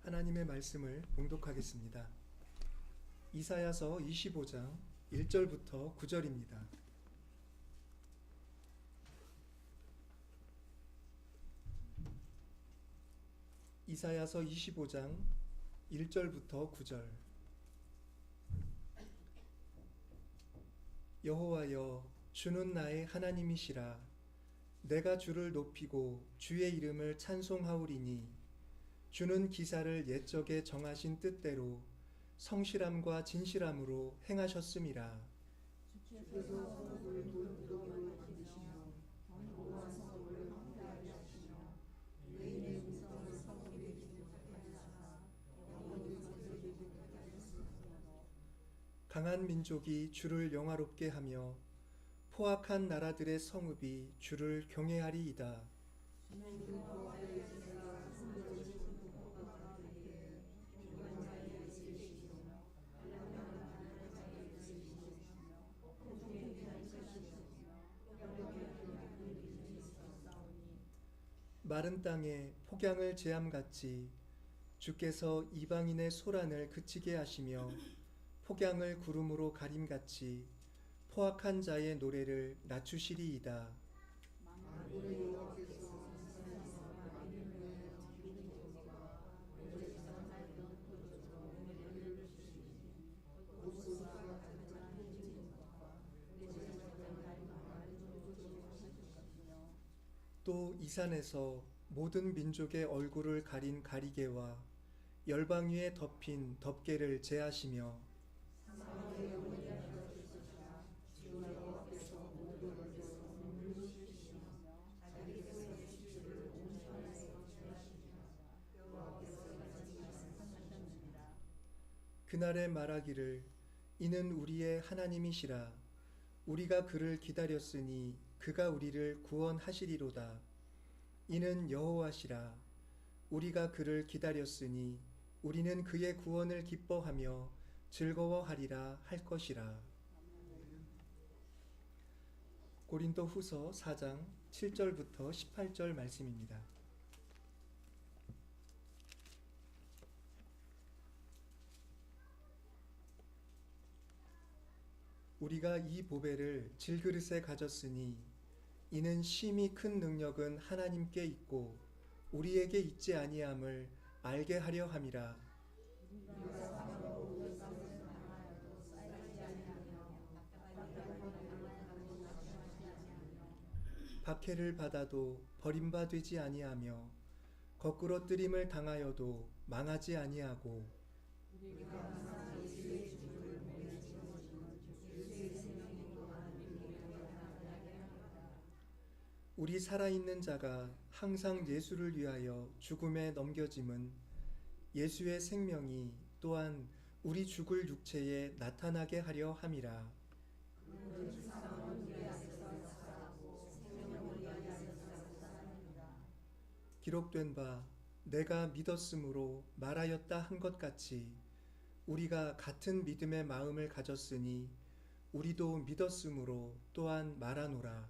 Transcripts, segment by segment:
하나님의 말씀을 봉독하겠습니다. 이사야서 25장 1절부터 9절입니다. 이사야서 25장 1절부터 9절. 여호와여, 주는 나의 하나님이시라. 내가 주를 높이고 주의 이름을 찬송하오리니 주는 기사를 옛적에 정하신 뜻대로 성실함과 진실함으로 행하셨음이라. 주께서 성읍을 돌무더기로 만드시며 견고한 성읍을 황폐하게 하시며 의인의 음성을 성읍에 기록하게 하사 영원히 거절이 못하게 하셨으며 강한 민족이 주를 영화롭게 하며 포악한 나라들의 성읍이 주를 경외하리이다. 마른 땅에 폭양을 재암같이 주께서 이방인의 소란을 그치게 하시며 폭양을 구름으로 가림같이 포악한 자의 노래를 낮추시리이다. 또 이 산에서 모든 민족의 얼굴을 가린 가리개와 열방 위에 덮인 덮개를 제하시며 그날에 말하기를 이는 우리의 하나님이시라. 우리가 그를 기다렸으니 그가 우리를 구원하시리로다. 이는 여호와시라. 우리가 그를 기다렸으니 우리는 그의 구원을 기뻐하며 즐거워하리라 할 것이라. 고린도 후서 4장 7절부터 18절 말씀입니다. 우리가 이 보배를 질그릇에 가졌으니 이는 심히 큰 능력은 하나님께 있고 우리에게 있지 아니함을 알게 하려 함이라. 박해를 받아도 버림받지 아니하며 거꾸로 뜨림을 당하여도 망하지 아니하고 우리 살아있는 자가 항상 예수를 위하여 죽음에 넘겨짐은 예수의 생명이 또한 우리 죽을 육체에 나타나게 하려 함이라. 기록된 바 내가 믿었으므로 말하였다 한 것 같이 우리가 같은 믿음의 마음을 가졌으니 우리도 믿었으므로 또한 말하노라.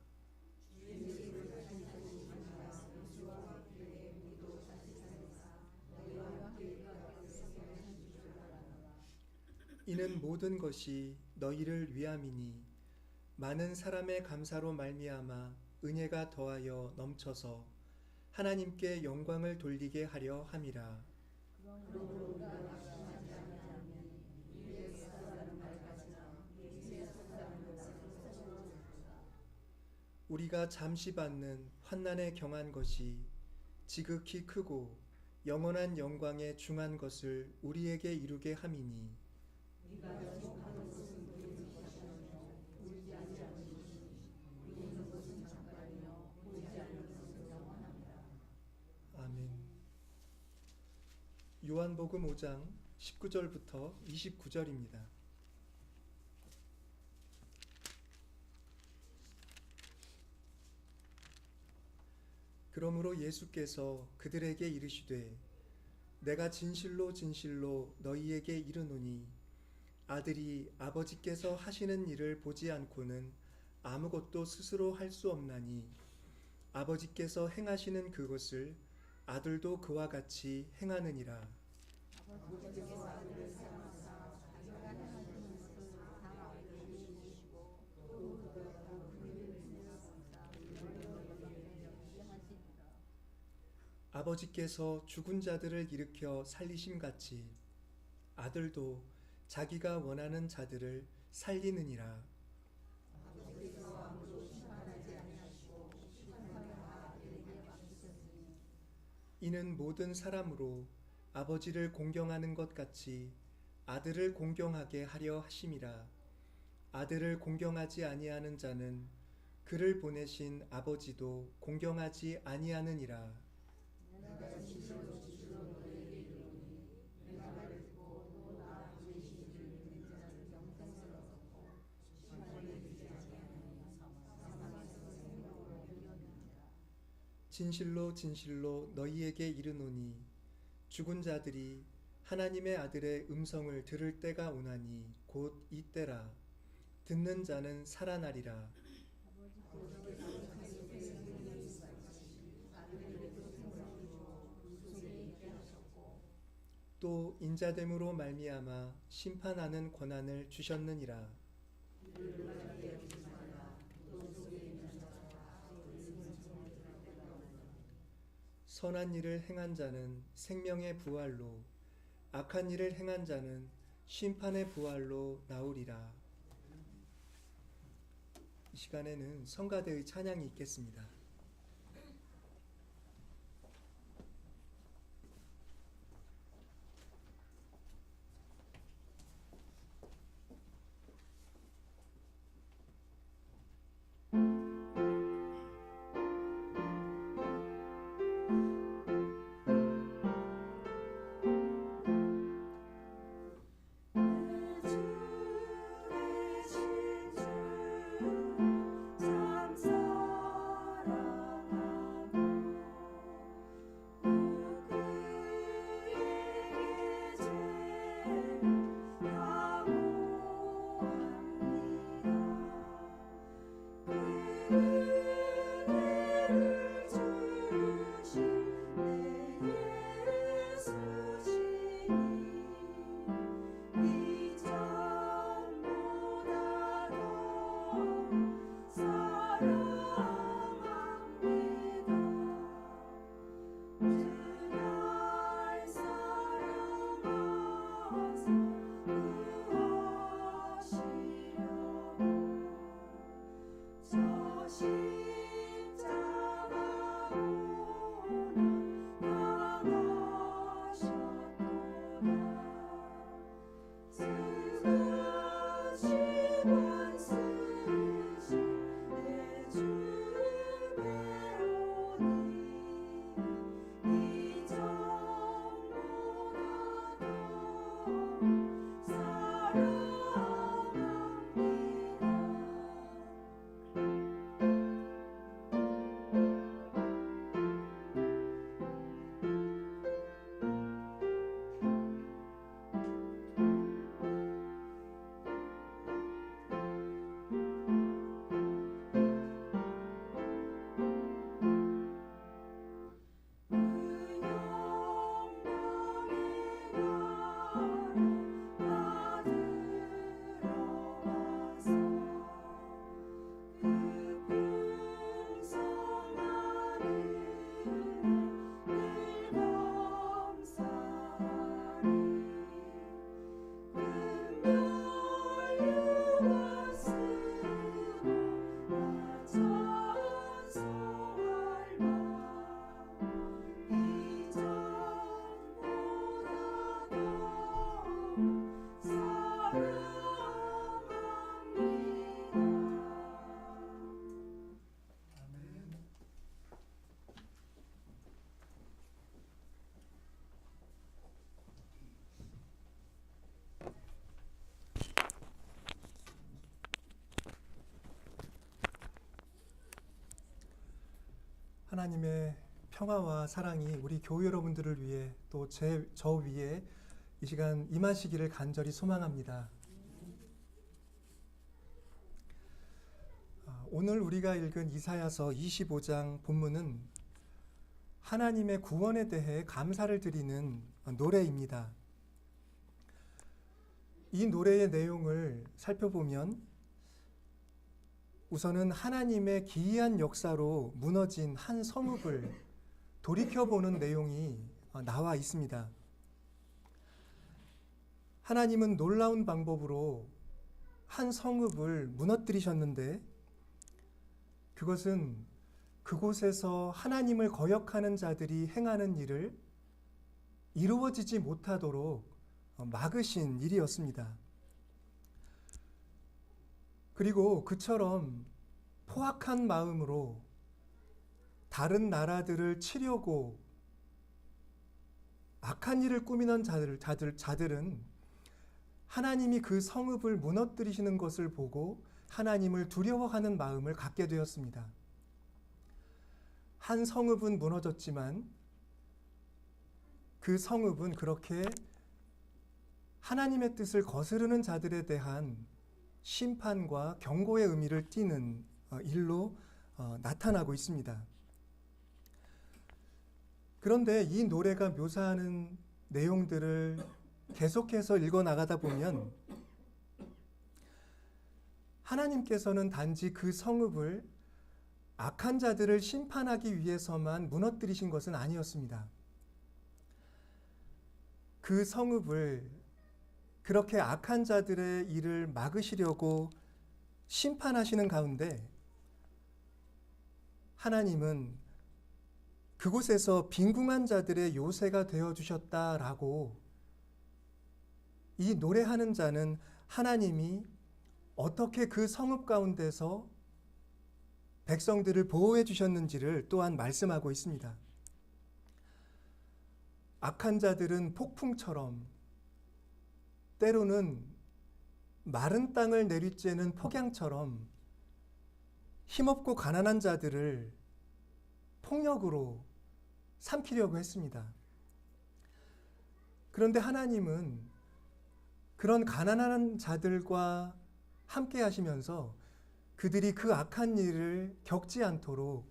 이는 모든 것이 너희를 위함이니 많은 사람의 감사로 말미암아 은혜가 더하여 넘쳐서 하나님께 영광을 돌리게 하려 함이라. 우리가 잠시 받는 환난에 경한 것이 지극히 크고 영원한 영광에 중한 것을 우리에게 이루게 함이니 아멘. 요한복음 5장 19절부터 29절입니다. 그러므로 예수께서 그들에게 이르시되 내가 진실로 진실로 너희에게 이르노니 아들이 아버지께서 하시는 일을 보지 않고는 아무것도 스스로 할 수 없나니 아버지께서 행하시는 그것을 아들도 그와 같이 행하느니라. 아버지께서 아들을 사랑하사 자기가 하는 것을 다 알게 해주시고 또 그가 그를 보내셨다. 너희에게 역시하시리라. 아버지께서 죽은 자들을 일으켜 살리심 같이 아들도 자기가 원하는 자들을 살리느니라. 아버지께서 아무도 심판하지 아니하시고 심판을 다 아들에게 맡기셨으니 이는 모든 사람으로 아버지를 공경하는 것 같이 아들을 공경하게 하려 하심이라. 아들을 공경하지 아니하는 자는 그를 보내신 아버지도 공경하지 아니하느니라. 내가 진실로 진실로 너희에게 이르노니 내가 말을 듣고 또 나 보내신 이를 믿는 자는 영생을 얻고 심판에 이르지 아니하나니 사망에서 생명으로 옮겨지리라. 진실로 진실로 너희에게 이르노니 죽은 자들이 하나님의 아들의 음성을 들을 때가 오나니 곧 이때라. 듣는 자는 살아나리라. 또 인자됨으로 말미암아 심판하는 권한을 주셨느니라. 선한 일을 행한 자는 생명의 부활로 악한 일을 행한 자는 심판의 부활로 나오리라. 이 시간에는 성가대의 찬양이 있겠습니다. 하나님의 평화와 사랑이 우리 교회 여러분들을 위해 또 저 위에 이 시간 임하시기를 간절히 소망합니다. 오늘 우리가 읽은 이사야서 25장 본문은 하나님의 구원에 대해 감사를 드리는 노래입니다. 이 노래의 내용을 살펴보면 우선은 하나님의 기이한 역사로 무너진 한 성읍을 돌이켜보는 내용이 나와 있습니다. 하나님은 놀라운 방법으로 한 성읍을 무너뜨리셨는데 그것은 그곳에서 하나님을 거역하는 자들이 행하는 일을 이루어지지 못하도록 막으신 일이었습니다. 그리고 그처럼 포악한 마음으로 다른 나라들을 치려고 악한 일을 꾸미는 자들은 하나님이 그 성읍을 무너뜨리시는 것을 보고 하나님을 두려워하는 마음을 갖게 되었습니다. 한 성읍은 무너졌지만 그 성읍은 그렇게 하나님의 뜻을 거스르는 자들에 대한 심판과 경고의 의미를 띠는 일로 나타나고 있습니다. 그런데 이 노래가 묘사하는 내용들을 계속해서 읽어나가다 보면 하나님께서는 단지 그 성읍을 악한 자들을 심판하기 위해서만 무너뜨리신 것은 아니었습니다. 그 성읍을 그렇게 악한 자들의 일을 막으시려고 심판하시는 가운데 하나님은 그곳에서 빈궁한 자들의 요새가 되어주셨다라고 이 노래하는 자는 하나님이 어떻게 그 성읍 가운데서 백성들을 보호해 주셨는지를 또한 말씀하고 있습니다. 악한 자들은 폭풍처럼 때로는 마른 땅을 내리쬐는 폭양처럼 힘없고 가난한 자들을 폭력으로 삼키려고 했습니다. 그런데 하나님은 그런 가난한 자들과 함께 하시면서 그들이 그 악한 일을 겪지 않도록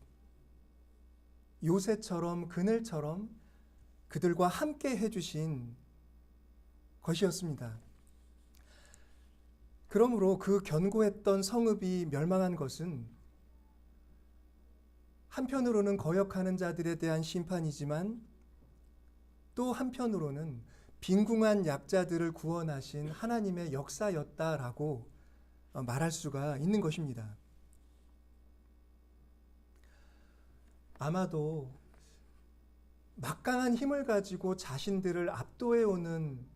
요새처럼 그늘처럼 그들과 함께 해주신 것이었습니다. 그러므로 그 견고했던 성읍이 멸망한 것은 한편으로는 거역하는 자들에 대한 심판이지만 또 한편으로는 빈궁한 약자들을 구원하신 하나님의 역사였다라고 말할 수가 있는 것입니다. 아마도 막강한 힘을 가지고 자신들을 압도해오는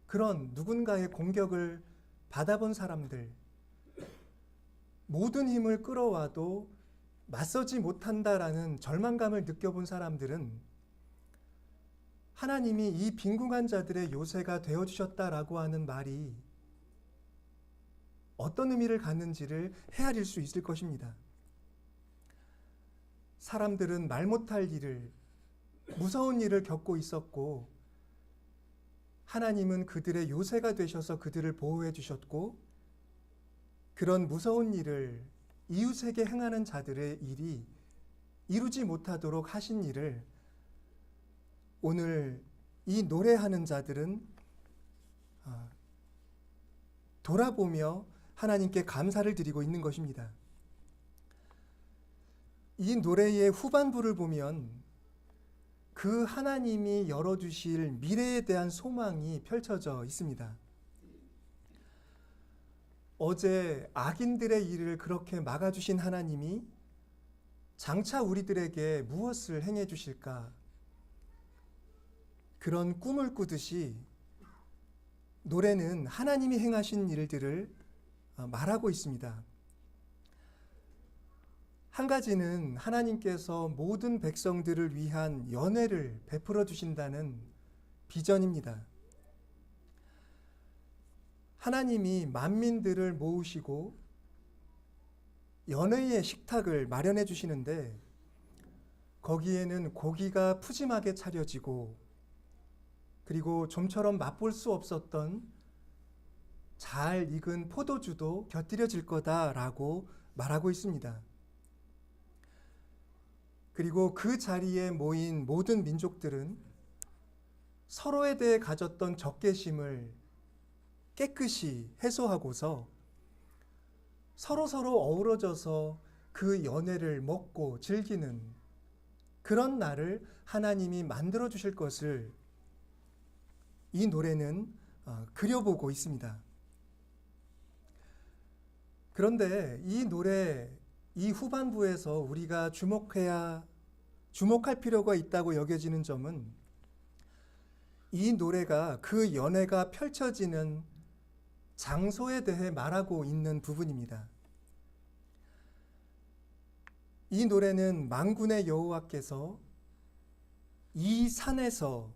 그런 누군가의 공격을 받아본 사람들, 모든 힘을 끌어와도 맞서지 못한다라는 절망감을 느껴본 사람들은 하나님이 이 빈궁한 자들의 요새가 되어주셨다라고 하는 말이 어떤 의미를 갖는지를 헤아릴 수 있을 것입니다. 사람들은 말 못할 일을, 무서운 일을 겪고 있었고 하나님은 그들의 요새가 되셔서 그들을 보호해 주셨고 그런 무서운 일을 이웃에게 행하는 자들의 일이 이루지 못하도록 하신 일을 오늘 이 노래하는 자들은 돌아보며 하나님께 감사를 드리고 있는 것입니다. 이 노래의 후반부를 보면 그 하나님이 열어주실 미래에 대한 소망이 펼쳐져 있습니다. 어제 악인들의 일을 그렇게 막아주신 하나님이 장차 우리들에게 무엇을 행해 주실까? 그런 꿈을 꾸듯이 노래는 하나님이 행하신 일들을 말하고 있습니다. 한 가지는 하나님께서 모든 백성들을 위한 연회를 베풀어 주신다는 비전입니다. 하나님이 만민들을 모으시고 연회의 식탁을 마련해 주시는데 거기에는 고기가 푸짐하게 차려지고 그리고 좀처럼 맛볼 수 없었던 잘 익은 포도주도 곁들여질 거다라고 말하고 있습니다. 그리고 그 자리에 모인 모든 민족들은 서로에 대해 가졌던 적개심을 깨끗이 해소하고서 서로서로 어우러져서 그 연회를 먹고 즐기는 그런 날을 하나님이 만들어 주실 것을 이 노래는 그려보고 있습니다. 그런데 이 노래 이 후반부에서 우리가 주목할 필요가 있다고 여겨지는 점은 이 노래가 그 연회가 펼쳐지는 장소에 대해 말하고 있는 부분입니다. 이 노래는 만군의 여호와께서 이 산에서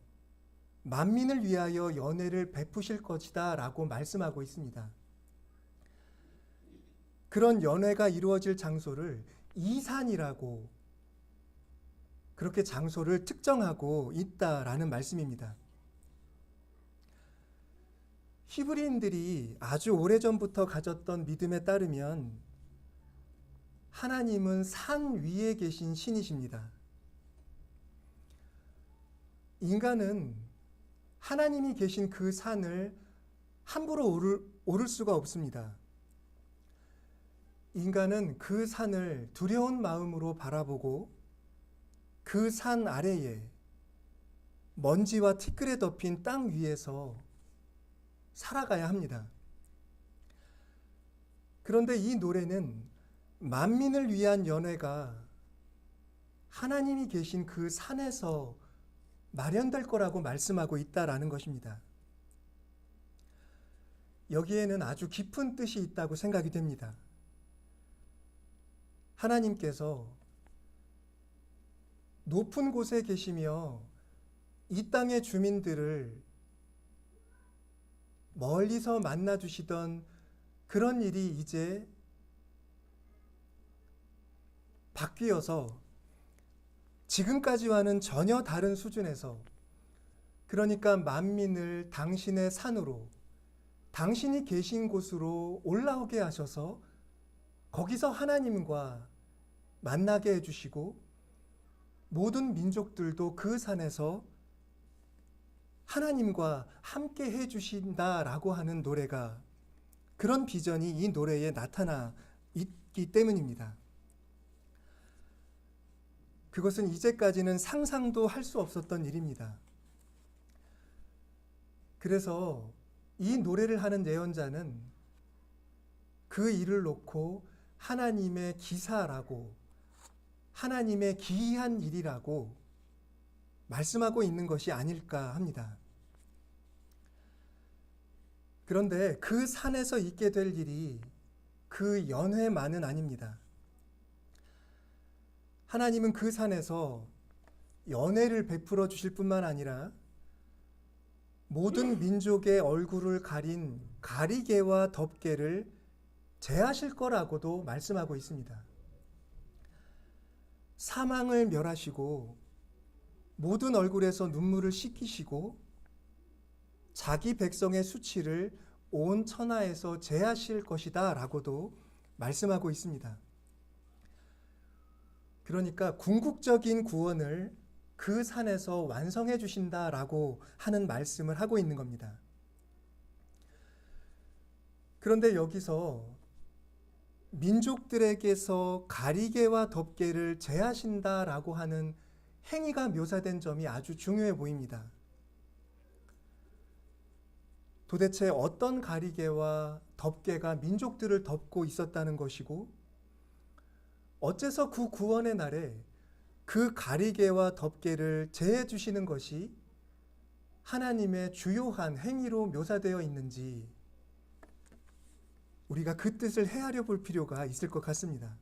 만민을 위하여 연회를 베푸실 것이다 라고 말씀하고 있습니다. 그런 연회가 이루어질 장소를 이 산이라고 그렇게 장소를 특정하고 있다라는 말씀입니다. 히브리인들이 아주 오래전부터 가졌던 믿음에 따르면 하나님은 산 위에 계신 신이십니다. 인간은 하나님이 계신 그 산을 함부로 오를 수가 없습니다. 인간은 그 산을 두려운 마음으로 바라보고 그 산 아래에 먼지와 티끌에 덮인 땅 위에서 살아가야 합니다. 그런데 이 노래는 만민을 위한 연회가 하나님이 계신 그 산에서 마련될 거라고 말씀하고 있다라는 것입니다. 여기에는 아주 깊은 뜻이 있다고 생각이 됩니다. 하나님께서 높은 곳에 계시며 이 땅의 주민들을 멀리서 만나 주시던 그런 일이 이제 바뀌어서 지금까지와는 전혀 다른 수준에서, 그러니까 만민을 당신의 산으로, 당신이 계신 곳으로 올라오게 하셔서 거기서 하나님과 만나게 해주시고 모든 민족들도 그 산에서 하나님과 함께 해주신다라고 하는 노래가, 그런 비전이 이 노래에 나타나 있기 때문입니다. 그것은 이제까지는 상상도 할 수 없었던 일입니다. 그래서 이 노래를 하는 예언자는 그 일을 놓고 하나님의 기사라고, 하나님의 기이한 일이라고 말씀하고 있는 것이 아닐까 합니다. 그런데 그 산에서 있게 될 일이 그 연회만은 아닙니다. 하나님은 그 산에서 연회를 베풀어 주실 뿐만 아니라 모든 민족의 얼굴을 가린 가리개와 덮개를 제하실 거라고도 말씀하고 있습니다. 사망을 멸하시고 모든 얼굴에서 눈물을 씻기시고 자기 백성의 수치를 온 천하에서 제하실 것이다 라고도 말씀하고 있습니다. 그러니까 궁극적인 구원을 그 산에서 완성해 주신다라고 하는 말씀을 하고 있는 겁니다. 그런데 여기서 민족들에게서 가리개와 덮개를 제하신다라고 하는 행위가 묘사된 점이 아주 중요해 보입니다. 도대체 어떤 가리개와 덮개가 민족들을 덮고 있었다는 것이고, 어째서 그 구원의 날에 그 가리개와 덮개를 제해 주시는 것이 하나님의 주요한 행위로 묘사되어 있는지 우리가 그 뜻을 헤아려 볼 필요가 있을 것 같습니다.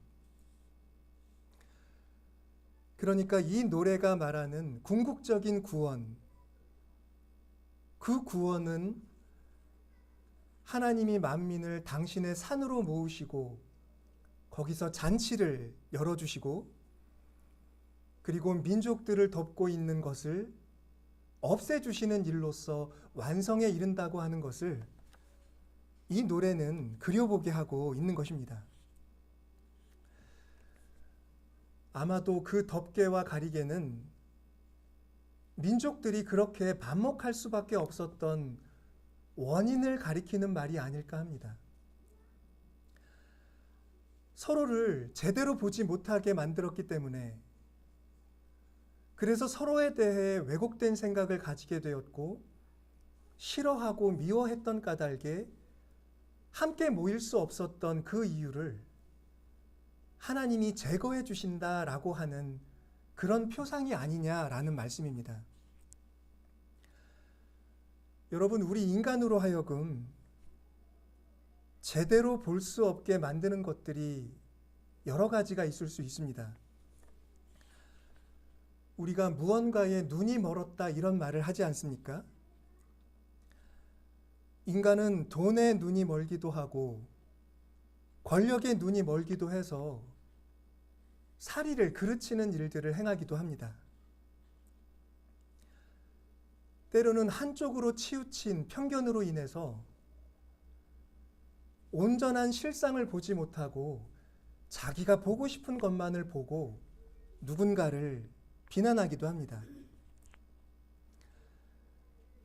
그러니까 이 노래가 말하는 궁극적인 구원, 그 구원은 하나님이 만민을 당신의 산으로 모으시고 거기서 잔치를 열어주시고 그리고 민족들을 덮고 있는 것을 없애주시는 일로서 완성에 이른다고 하는 것을 이 노래는 그려보게 하고 있는 것입니다. 아마도 그 덮개와 가리개는 민족들이 그렇게 반목할 수밖에 없었던 원인을 가리키는 말이 아닐까 합니다. 서로를 제대로 보지 못하게 만들었기 때문에, 그래서 서로에 대해 왜곡된 생각을 가지게 되었고, 싫어하고 미워했던 까닭에 함께 모일 수 없었던 그 이유를 하나님이 제거해 주신다라고 하는 그런 표상이 아니냐라는 말씀입니다. 여러분, 우리 인간으로 하여금 제대로 볼 수 없게 만드는 것들이 여러 가지가 있을 수 있습니다. 우리가 무언가에 눈이 멀었다 이런 말을 하지 않습니까? 인간은 돈에 눈이 멀기도 하고 권력에 눈이 멀기도 해서 사리를 그르치는 일들을 행하기도 합니다. 때로는 한쪽으로 치우친 편견으로 인해서 온전한 실상을 보지 못하고 자기가 보고 싶은 것만을 보고 누군가를 비난하기도 합니다.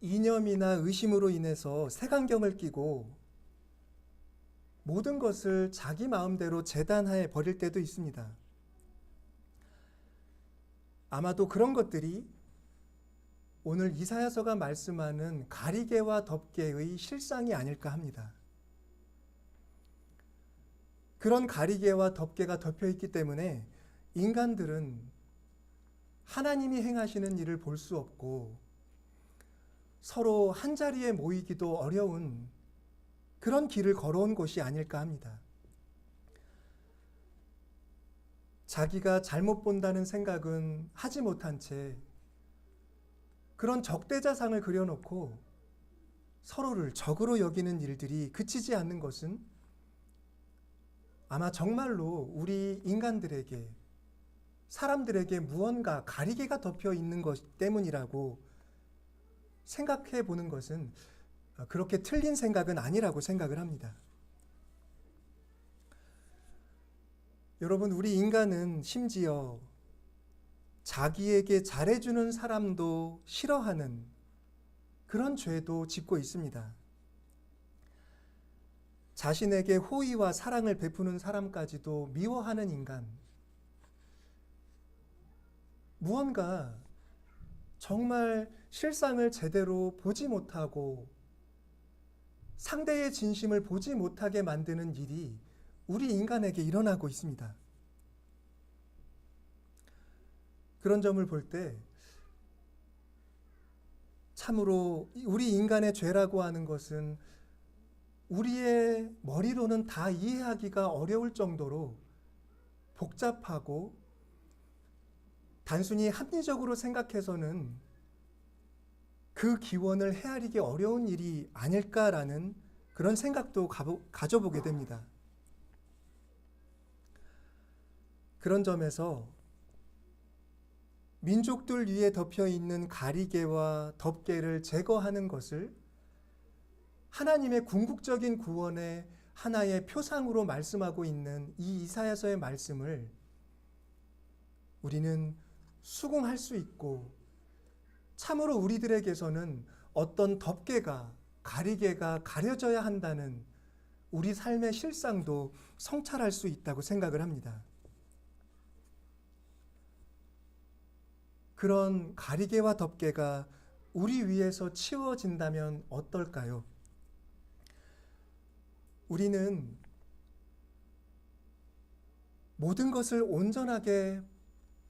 이념이나 의심으로 인해서 색안경을 끼고 모든 것을 자기 마음대로 재단해 버릴 때도 있습니다. 아마도 그런 것들이 오늘 이사야서가 말씀하는 가리개와 덮개의 실상이 아닐까 합니다. 그런 가리개와 덮개가 덮여 있기 때문에 인간들은 하나님이 행하시는 일을 볼 수 없고 서로 한자리에 모이기도 어려운 그런 길을 걸어온 것이 아닐까 합니다. 자기가 잘못 본다는 생각은 하지 못한 채 그런 적대자상을 그려놓고 서로를 적으로 여기는 일들이 그치지 않는 것은 아마 정말로 우리 인간들에게, 사람들에게 무언가 가리개가 덮여 있는 것 때문이라고 생각해 보는 것은 그렇게 틀린 생각은 아니라고 생각을 합니다. 여러분, 우리 인간은 심지어 자기에게 잘해주는 사람도 싫어하는 그런 죄도 짓고 있습니다. 자신에게 호의와 사랑을 베푸는 사람까지도 미워하는 인간. 무언가 정말 실상을 제대로 보지 못하고 상대의 진심을 보지 못하게 만드는 일이 우리 인간에게 일어나고 있습니다. 그런 점을 볼 때 참으로 우리 인간의 죄라고 하는 것은 우리의 머리로는 다 이해하기가 어려울 정도로 복잡하고 단순히 합리적으로 생각해서는 그 기원을 헤아리기 어려운 일이 아닐까라는 그런 생각도 가져보게 됩니다. 그런 점에서 민족들 위에 덮여 있는 가리개와 덮개를 제거하는 것을 하나님의 궁극적인 구원의 하나의 표상으로 말씀하고 있는 이 이사야서의 말씀을 우리는 수긍할 수 있고, 참으로 우리들에게서는 어떤 덮개가, 가리개가 가려져야 한다는 우리 삶의 실상도 성찰할 수 있다고 생각을 합니다. 그런 가리개와 덮개가 우리 위에서 치워진다면 어떨까요? 우리는 모든 것을 온전하게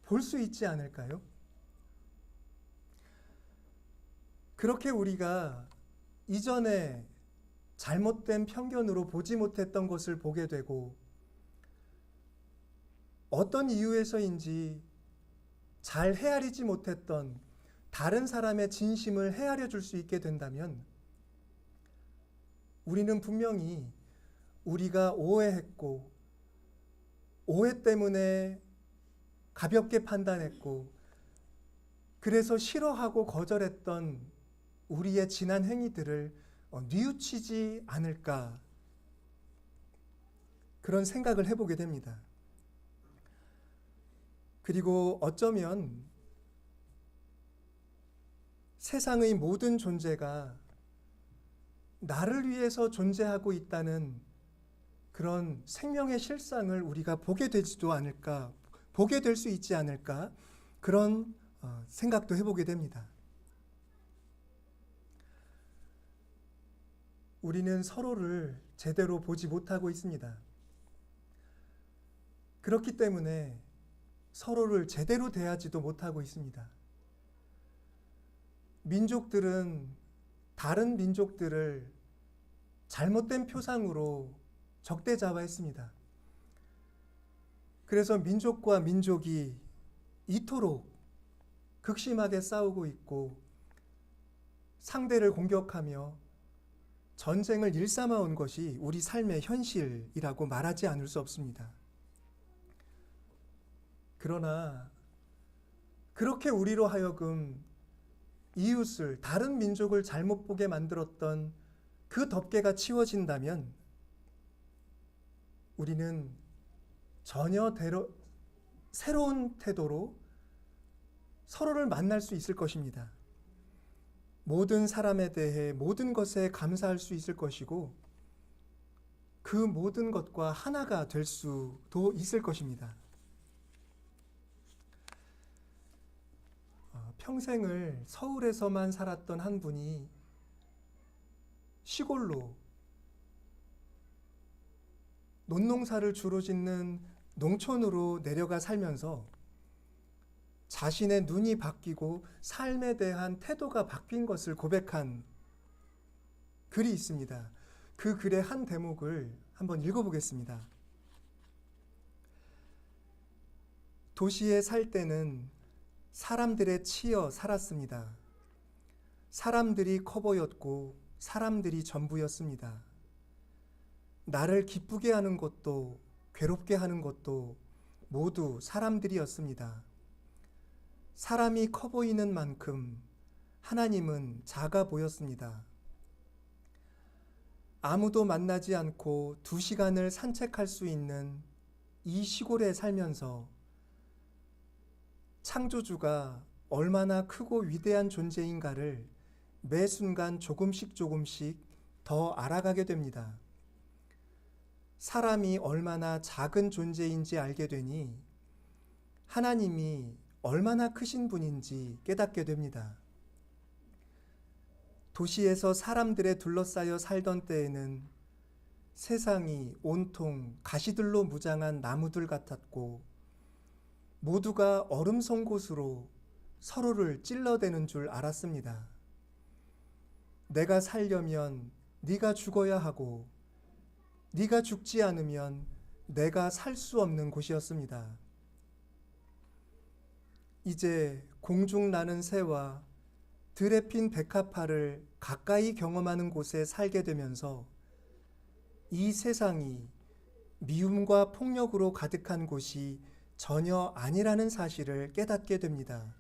볼 수 있지 않을까요? 그렇게 우리가 이전에 잘못된 편견으로 보지 못했던 것을 보게 되고 어떤 이유에서인지 잘 헤아리지 못했던 다른 사람의 진심을 헤아려 줄 수 있게 된다면 우리는 분명히 우리가 오해했고 오해 때문에 가볍게 판단했고 그래서 싫어하고 거절했던 우리의 지난 행위들을 뉘우치지 않을까, 그런 생각을 해보게 됩니다. 그리고 어쩌면 세상의 모든 존재가 나를 위해서 존재하고 있다는 그런 생명의 실상을 우리가 보게 되지도 않을까, 보게 될 수 있지 않을까, 그런 생각도 해보게 됩니다. 우리는 서로를 제대로 보지 못하고 있습니다. 그렇기 때문에 서로를 제대로 대하지도 못하고 있습니다. 민족들은 다른 민족들을 잘못된 표상으로 적대자화했습니다. 그래서 민족과 민족이 이토록 극심하게 싸우고 있고 상대를 공격하며 전쟁을 일삼아온 것이 우리 삶의 현실이라고 말하지 않을 수 없습니다. 그러나 그렇게 우리로 하여금 이웃을, 다른 민족을 잘못 보게 만들었던 그 덮개가 치워진다면 우리는 전혀 새로운 태도로 서로를 만날 수 있을 것입니다. 모든 사람에 대해 모든 것에 감사할 수 있을 것이고 그 모든 것과 하나가 될 수도 있을 것입니다. 평생을 서울에서만 살았던 한 분이 시골로 논농사를 주로 짓는 농촌으로 내려가 살면서 자신의 눈이 바뀌고 삶에 대한 태도가 바뀐 것을 고백한 글이 있습니다. 그 글의 한 대목을 한번 읽어보겠습니다. 도시에 살 때는 사람들에 치여 살았습니다. 사람들이 커 보였고 사람들이 전부였습니다. 나를 기쁘게 하는 것도 괴롭게 하는 것도 모두 사람들이었습니다. 사람이 커 보이는 만큼 하나님은 작아 보였습니다. 아무도 만나지 않고 2시간을 산책할 수 있는 이 시골에 살면서 창조주가 얼마나 크고 위대한 존재인가를 매 순간 조금씩 더 알아가게 됩니다. 사람이 얼마나 작은 존재인지 알게 되니 하나님이 얼마나 크신 분인지 깨닫게 됩니다. 도시에서 사람들에 둘러싸여 살던 때에는 세상이 온통 가시들로 무장한 나무들 같았고 모두가 얼음성 곳으로 서로를 찔러대는 줄 알았습니다. 내가 살려면 네가 죽어야 하고 네가 죽지 않으면 내가 살 수 없는 곳이었습니다. 이제 공중 나는 새와 들에 핀 백합화를 가까이 경험하는 곳에 살게 되면서 이 세상이 미움과 폭력으로 가득한 곳이 전혀 아니라는 사실을 깨닫게 됩니다.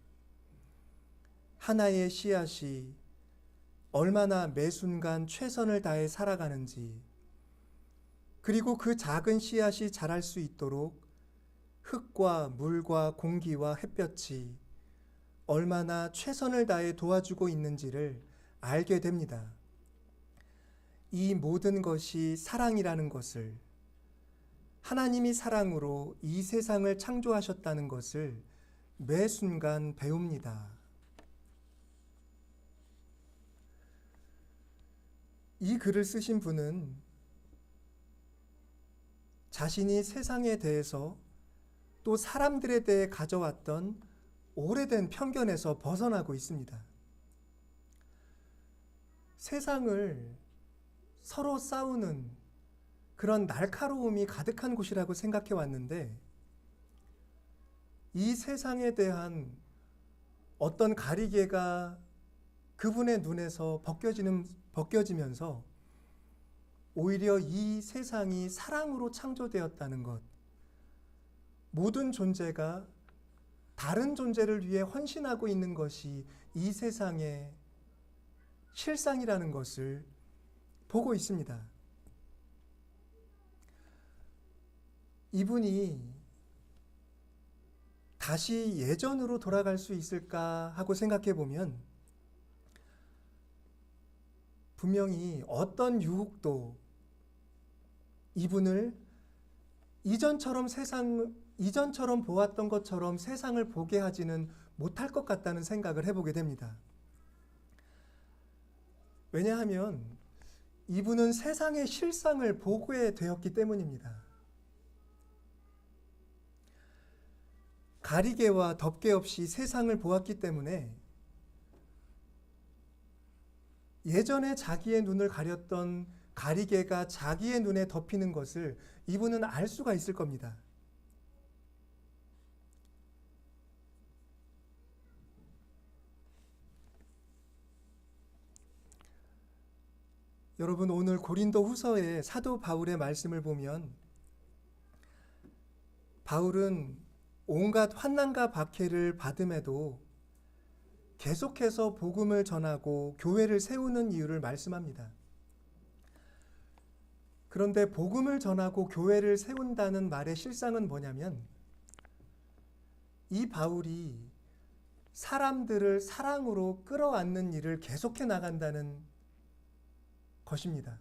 하나의 씨앗이 얼마나 매 순간 최선을 다해 살아가는지, 그리고 그 작은 씨앗이 자랄 수 있도록 흙과 물과 공기와 햇볕이 얼마나 최선을 다해 도와주고 있는지를 알게 됩니다. 이 모든 것이 사랑이라는 것을, 하나님이 사랑으로 이 세상을 창조하셨다는 것을 매 순간 배웁니다. 이 글을 쓰신 분은 자신이 세상에 대해서 또 사람들에 대해 가져왔던 오래된 편견에서 벗어나고 있습니다. 세상을 서로 싸우는 그런 날카로움이 가득한 곳이라고 생각해 왔는데 이 세상에 대한 어떤 가리개가 그분의 눈에서 벗겨지면서 오히려 이 세상이 사랑으로 창조되었다는 것, 모든 존재가 다른 존재를 위해 헌신하고 있는 것이 이 세상의 실상이라는 것을 보고 있습니다. 이분이 다시 예전으로 돌아갈 수 있을까 하고 생각해 보면 분명히 어떤 유혹도 이분을 이전처럼 보았던 것처럼 세상을 보게 하지는 못할 것 같다는 생각을 해보게 됩니다. 왜냐하면 이분은 세상의 실상을 보게 되었기 때문입니다. 가리개와 덮개 없이 세상을 보았기 때문에 예전에 자기의 눈을 가렸던 가리개가 자기의 눈에 덮이는 것을 이분은 알 수가 있을 겁니다. 여러분, 오늘 고린도 후서의 사도 바울의 말씀을 보면 바울은 온갖 환난과 박해를 받음에도 계속해서 복음을 전하고 교회를 세우는 이유를 말씀합니다. 그런데 복음을 전하고 교회를 세운다는 말의 실상은 뭐냐면 이 바울이 사람들을 사랑으로 끌어안는 일을 계속해 나간다는 것입니다.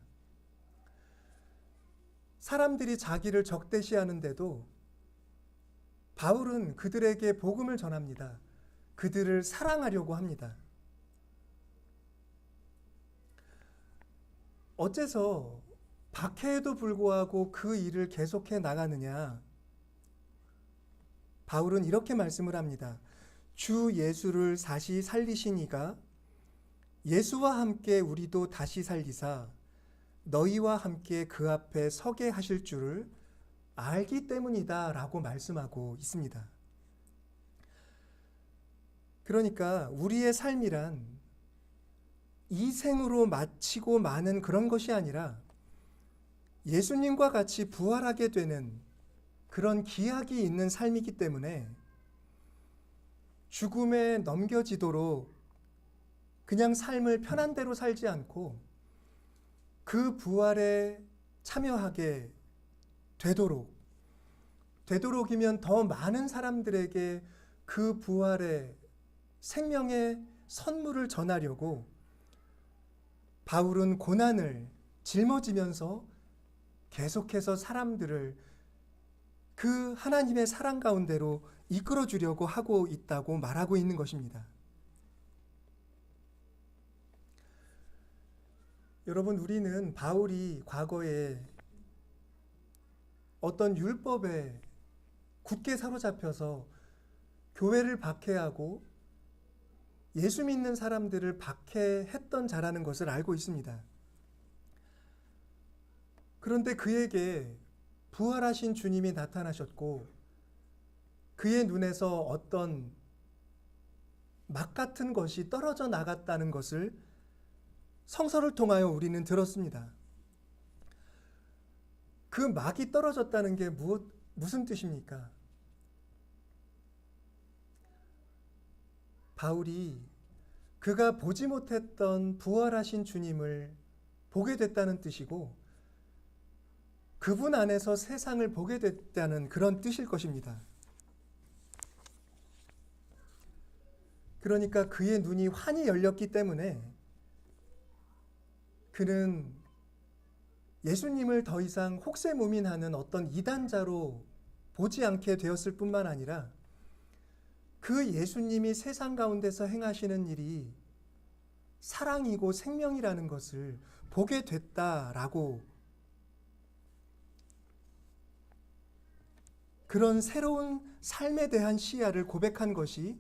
사람들이 자기를 적대시하는데도 바울은 그들에게 복음을 전합니다. 그들을 사랑하려고 합니다. 어째서 박해에도 불구하고 그 일을 계속해 나가느냐? 바울은 이렇게 말씀을 합니다. 주 예수를 다시 살리신 이가 예수와 함께 우리도 다시 살리사 너희와 함께 그 앞에 서게 하실 줄을 알기 때문이다 라고 말씀하고 있습니다. 그러니까 우리의 삶이란 이 생으로 마치고 마는 그런 것이 아니라 예수님과 같이 부활하게 되는 그런 기약이 있는 삶이기 때문에 죽음에 넘겨지도록 그냥 삶을 편한 대로 살지 않고 그 부활에 참여하게 되도록이면 더 많은 사람들에게 그 부활의 생명의 선물을 전하려고 바울은 고난을 짊어지면서 계속해서 사람들을 그 하나님의 사랑 가운데로 이끌어 주려고 하고 있다고 말하고 있는 것입니다. 여러분, 우리는 바울이 과거에 어떤 율법에 굳게 사로잡혀서 교회를 박해하고 예수 믿는 사람들을 박해했던 자라는 것을 알고 있습니다. 그런데 그에게 부활하신 주님이 나타나셨고 그의 눈에서 어떤 막 같은 것이 떨어져 나갔다는 것을 성서를 통하여 우리는 들었습니다. 그 막이 떨어졌다는 게 무슨 뜻입니까? 바울이 그가 보지 못했던 부활하신 주님을 보게 됐다는 뜻이고 그분 안에서 세상을 보게 됐다는 그런 뜻일 것입니다. 그러니까 그의 눈이 환히 열렸기 때문에 그는 예수님을 더 이상 혹세무민하는 어떤 이단자로 보지 않게 되었을 뿐만 아니라 그 예수님이 세상 가운데서 행하시는 일이 사랑이고 생명이라는 것을 보게 됐다라고 그런 새로운 삶에 대한 시야를 고백한 것이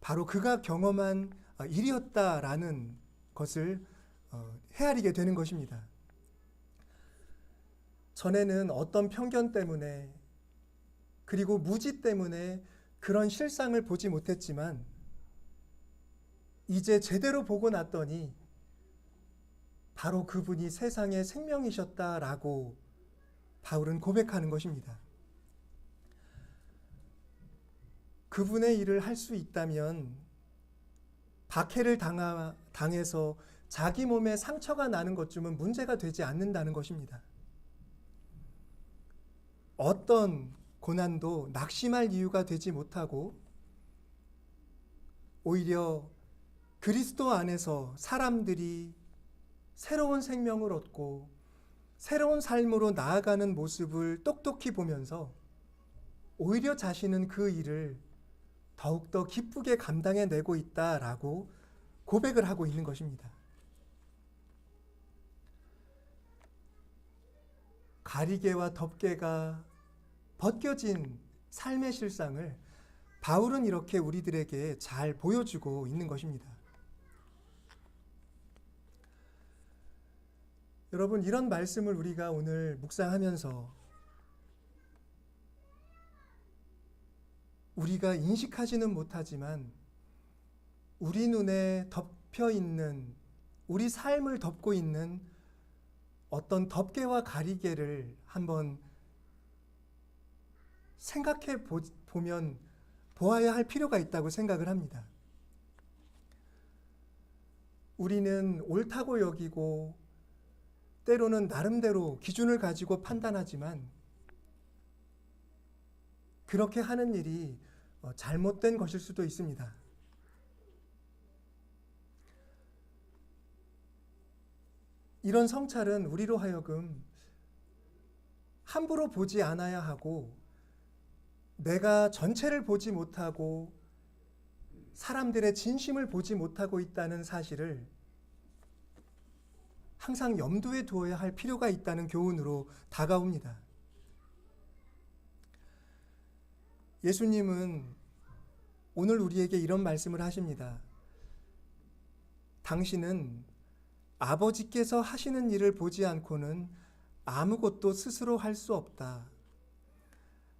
바로 그가 경험한 일이었다라는 것을 헤아리게 되는 것입니다. 전에는 어떤 편견 때문에 그리고 무지 때문에 그런 실상을 보지 못했지만 이제 제대로 보고 났더니 바로 그분이 세상의 생명이셨다라고 바울은 고백하는 것입니다. 그분의 일을 할 수 있다면 박해를 당해서 자기 몸에 상처가 나는 것쯤은 문제가 되지 않는다는 것입니다. 어떤 고난도 낙심할 이유가 되지 못하고 오히려 그리스도 안에서 사람들이 새로운 생명을 얻고 새로운 삶으로 나아가는 모습을 똑똑히 보면서 오히려 자신은 그 일을 더욱더 기쁘게 감당해내고 있다라고 고백을 하고 있는 것입니다. 가리개와 덮개가 벗겨진 삶의 실상을 바울은 이렇게 우리들에게 잘 보여주고 있는 것입니다. 여러분, 이런 말씀을 우리가 오늘 묵상하면서 우리가 인식하지는 못하지만 우리 눈에 덮여 있는, 우리 삶을 덮고 있는 어떤 덮개와 가리개를 한번 생각해 보면 보아야 할 필요가 있다고 생각을 합니다. 우리는 옳다고 여기고 때로는 나름대로 기준을 가지고 판단하지만 그렇게 하는 일이 잘못된 것일 수도 있습니다. 이런 성찰은 우리로 하여금 함부로 보지 않아야 하고 내가 전체를 보지 못하고 사람들의 진심을 보지 못하고 있다는 사실을 항상 염두에 두어야 할 필요가 있다는 교훈으로 다가옵니다. 예수님은 오늘 우리에게 이런 말씀을 하십니다. 당신은 아버지께서 하시는 일을 보지 않고는 아무것도 스스로 할 수 없다.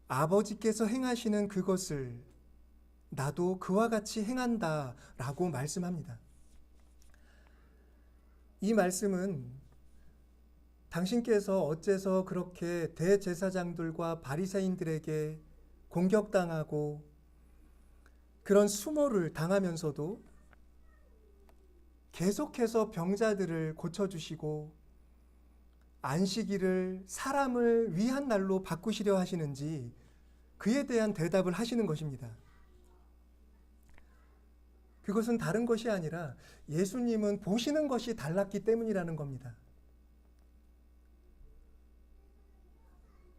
아버지께서 행하시는 그것을 나도 그와 같이 행한다 라고 말씀합니다. 이 말씀은 당신께서 어째서 그렇게 대제사장들과 바리새인들에게 공격당하고 그런 수모를 당하면서도 계속해서 병자들을 고쳐주시고 안식일을 사람을 위한 날로 바꾸시려 하시는지 그에 대한 대답을 하시는 것입니다. 그것은 다른 것이 아니라 예수님은 보시는 것이 달랐기 때문이라는 겁니다.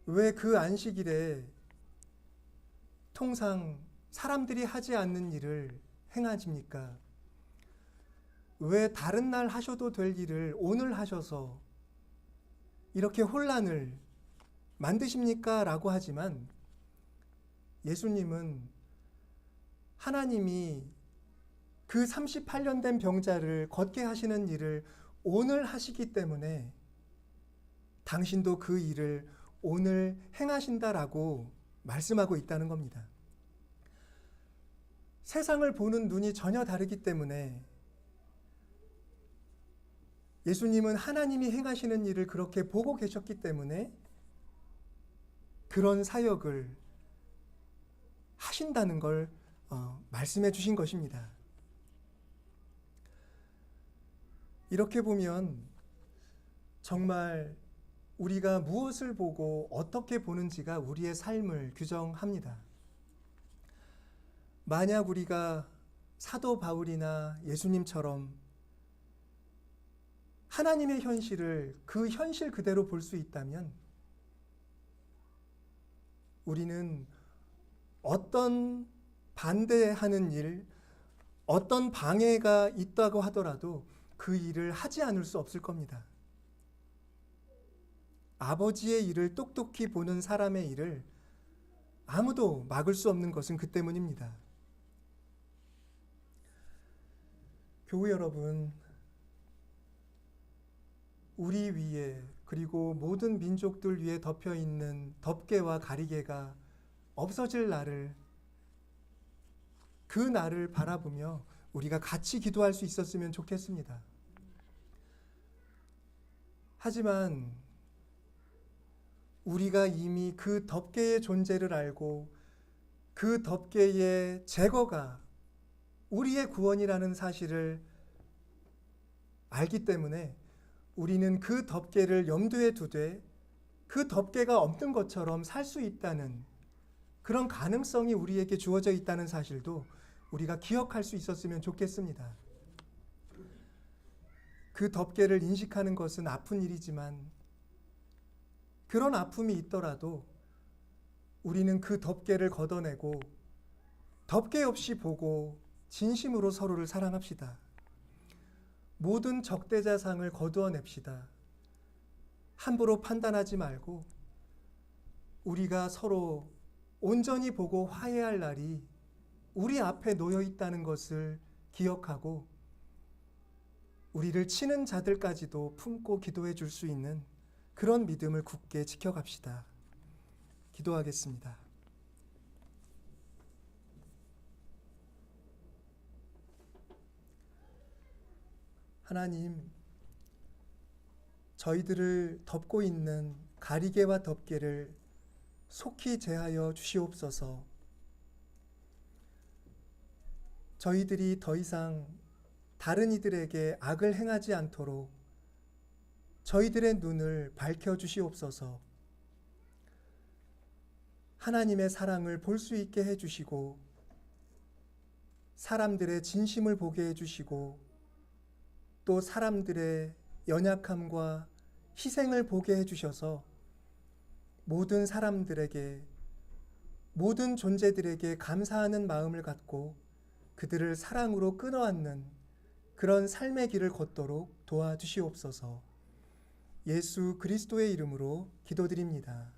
왜 그 안식일에 통상 사람들이 하지 않는 일을 행하십니까? 왜 다른 날 하셔도 될 일을 오늘 하셔서 이렇게 혼란을 만드십니까? 라고 하지만 예수님은 하나님이 그 38년 된 병자를 걷게 하시는 일을 오늘 하시기 때문에 당신도 그 일을 오늘 행하신다라고 말씀하고 있다는 겁니다. 세상을 보는 눈이 전혀 다르기 때문에 예수님은 하나님이 행하시는 일을 그렇게 보고 계셨기 때문에 그런 사역을 하신다는 걸 말씀해 주신 것입니다. 이렇게 보면 정말 우리가 무엇을 보고 어떻게 보는지가 우리의 삶을 규정합니다. 만약 우리가 사도 바울이나 예수님처럼 하나님의 현실을 그 현실 그대로 볼 수 있다면 우리는 어떤 반대하는 일, 어떤 방해가 있다고 하더라도 그 일을 하지 않을 수 없을 겁니다. 아버지의 일을 똑똑히 보는 사람의 일을 아무도 막을 수 없는 것은 그 때문입니다. 교우 여러분, 우리 위에 그리고 모든 민족들 위에 덮여 있는 덮개와 가리개가 없어질 날을, 그 날을 바라보며 우리가 같이 기도할 수 있었으면 좋겠습니다. 하지만 우리가 이미 그 덮개의 존재를 알고 그 덮개의 제거가 우리의 구원이라는 사실을 알기 때문에 우리는 그 덮개를 염두에 두되 그 덮개가 없는 것처럼 살 수 있다는 그런 가능성이 우리에게 주어져 있다는 사실도 우리가 기억할 수 있었으면 좋겠습니다. 그 덮개를 인식하는 것은 아픈 일이지만 그런 아픔이 있더라도 우리는 그 덮개를 걷어내고 덮개 없이 보고 진심으로 서로를 사랑합시다. 모든 적대자상을 거두어냅시다. 함부로 판단하지 말고 우리가 서로 온전히 보고 화해할 날이 우리 앞에 놓여 있다는 것을 기억하고 우리를 치는 자들까지도 품고 기도해 줄 수 있는 그런 믿음을 굳게 지켜갑시다. 기도하겠습니다. 하나님, 저희들을 덮고 있는 가리개와 덮개를 속히 제하여 주시옵소서. 저희들이 더 이상 다른 이들에게 악을 행하지 않도록 저희들의 눈을 밝혀 주시옵소서. 하나님의 사랑을 볼 수 있게 해주시고 사람들의 진심을 보게 해주시고 또 사람들의 연약함과 희생을 보게 해주셔서 모든 사람들에게, 모든 존재들에게 감사하는 마음을 갖고 그들을 사랑으로 끌어안는 그런 삶의 길을 걷도록 도와주시옵소서. 예수 그리스도의 이름으로 기도드립니다.